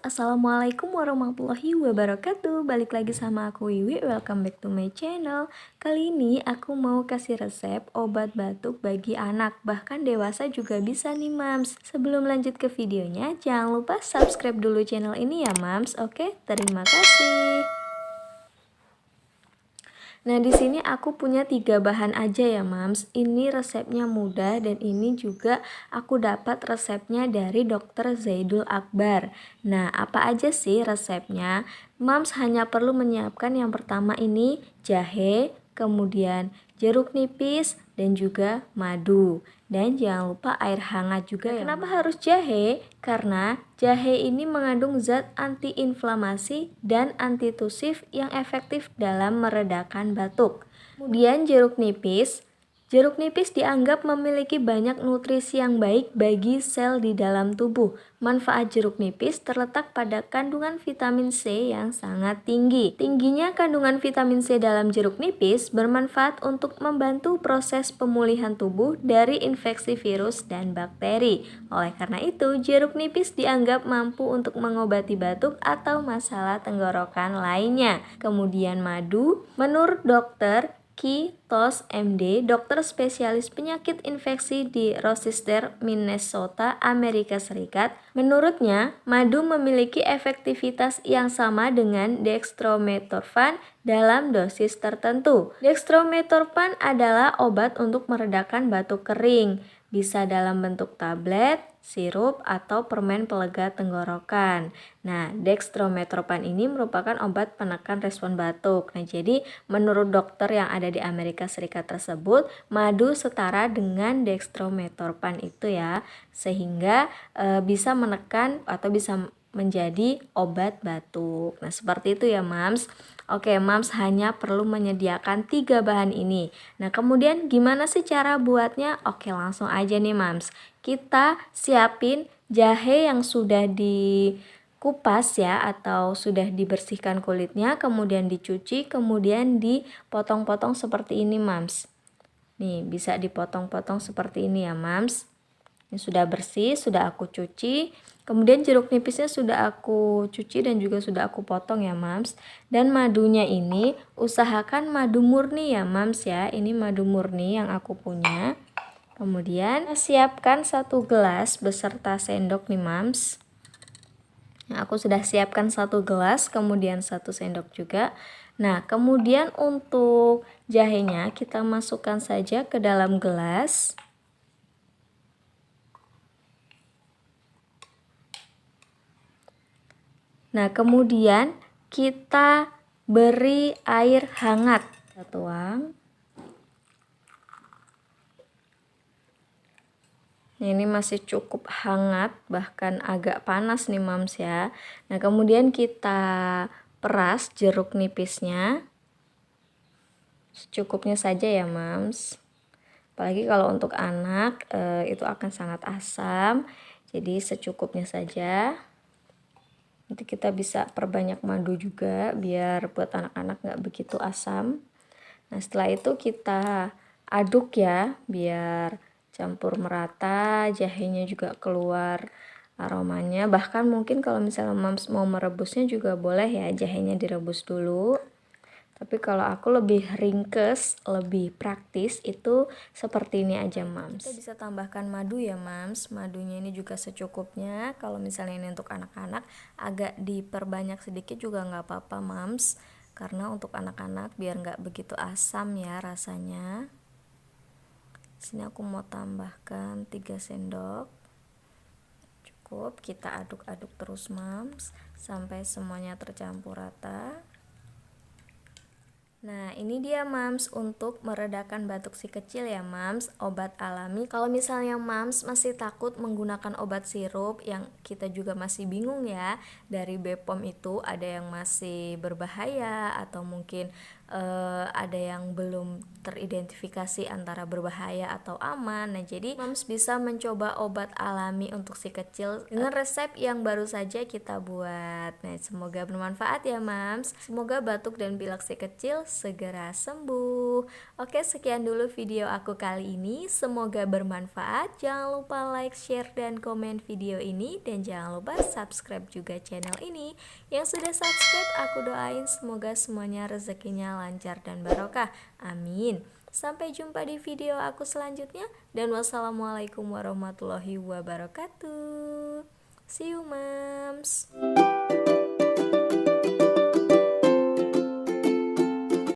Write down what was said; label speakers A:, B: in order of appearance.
A: Assalamualaikum warahmatullahi wabarakatuh. Balik lagi sama aku Wiwi, welcome back to my channel. Kali ini aku mau kasih resep obat batuk bagi anak, bahkan dewasa juga bisa nih mams. Sebelum lanjut ke videonya, jangan lupa subscribe dulu channel ini ya mams. Oke, terima kasih. Nah, di sini aku punya 3 bahan aja ya, Mams. Ini resepnya mudah dan ini juga aku dapat resepnya dari Dokter Zaidul Akbar. Nah, apa aja sih resepnya? Mams hanya perlu menyiapkan yang pertama ini jahe, kemudian jeruk nipis dan juga madu. Dan jangan lupa air hangat juga ya. Kenapa harus jahe? Karena jahe ini mengandung zat antiinflamasi dan antitusif yang efektif dalam meredakan batuk. Kemudian jeruk nipis. Jeruk nipis dianggap memiliki banyak nutrisi yang baik bagi sel di dalam tubuh. Manfaat jeruk nipis terletak pada kandungan vitamin C yang sangat tinggi. Tingginya kandungan vitamin C dalam jeruk nipis bermanfaat untuk membantu proses pemulihan tubuh dari infeksi virus dan bakteri. Oleh karena itu, jeruk nipis dianggap mampu untuk mengobati batuk atau masalah tenggorokan lainnya. Kemudian madu, menurut dokter Ki Tos MD, dokter spesialis penyakit infeksi di Rochester, Minnesota, Amerika Serikat. Menurutnya, madu memiliki efektivitas yang sama dengan dextromethorphan dalam dosis tertentu. Dextromethorphan adalah obat untuk meredakan batuk kering, bisa dalam bentuk tablet, sirup, atau permen pelega tenggorokan. Nah, dextromethorphan ini merupakan obat penekan respon batuk. Nah, jadi menurut dokter yang ada di Amerika Serikat tersebut, madu setara dengan dextromethorphan itu ya, sehingga bisa menekan atau bisa menjadi obat batuk. Nah, seperti itu ya, Mams. Oke, Mams hanya perlu menyediakan 3 bahan ini. Nah, kemudian gimana sih cara buatnya? Oke, langsung aja nih, Mams. Kita siapin jahe yang sudah dikupas ya, atau sudah dibersihkan kulitnya, kemudian dicuci, kemudian dipotong-potong seperti ini, Mams. Nih, bisa dipotong-potong seperti ini ya, Mams. Ini sudah bersih, sudah aku cuci. Kemudian jeruk nipisnya sudah aku cuci dan juga sudah aku potong ya, Mams. Dan madunya ini usahakan madu murni ya, Mams ya. Ini madu murni yang aku punya. Kemudian siapkan 1 gelas beserta sendok nih, Mams. Nah, aku sudah siapkan 1 gelas, kemudian 1 sendok juga. Nah, kemudian untuk jahenya kita masukkan saja ke dalam gelas. Nah, kemudian kita beri air hangat. Kita tuang. Nah, ini masih cukup hangat, bahkan agak panas nih, Mams ya. Nah, kemudian kita peras jeruk nipisnya. Secukupnya saja ya, Mams. Apalagi kalau untuk anak itu akan sangat asam. Jadi secukupnya saja. Nanti kita bisa perbanyak madu juga biar buat anak-anak nggak begitu asam. Nah, setelah itu kita aduk ya biar campur merata, jahenya juga keluar aromanya. Bahkan mungkin kalau misalnya Mams mau merebusnya juga boleh ya, jahenya direbus dulu. Tapi kalau aku lebih ringkes, lebih praktis itu seperti ini aja, Mams. Kita bisa tambahkan madu ya, Mams. Madunya ini juga secukupnya. Kalau misalnya ini untuk anak-anak agak diperbanyak sedikit juga nggak apa-apa, Mams. Karena untuk anak-anak biar nggak begitu asam ya rasanya. Sini aku mau tambahkan 3 sendok. Cukup, kita aduk-aduk terus, Mams, sampai semuanya tercampur rata. Nah, ini dia, Mams, untuk meredakan batuk si kecil ya, Mams, obat alami. Kalau misalnya Mams masih takut menggunakan obat sirup, yang kita juga masih bingung ya, dari BPOM itu ada yang masih berbahaya atau mungkin ada yang belum teridentifikasi antara berbahaya atau aman. Nah, jadi Moms bisa mencoba obat alami untuk si kecil dengan resep yang baru saja kita buat. Nah, semoga bermanfaat ya Moms. Semoga batuk dan pilek si kecil segera sembuh. Oke, sekian dulu video aku kali ini. Semoga bermanfaat. Jangan lupa like, share, dan komen video ini. Dan jangan lupa subscribe juga channel ini. Yang sudah subscribe, aku doain semoga semuanya rezekinya lancar dan barokah. Amin. Sampai jumpa di video aku selanjutnya. Dan wassalamualaikum warahmatullahi wabarakatuh. See you moms.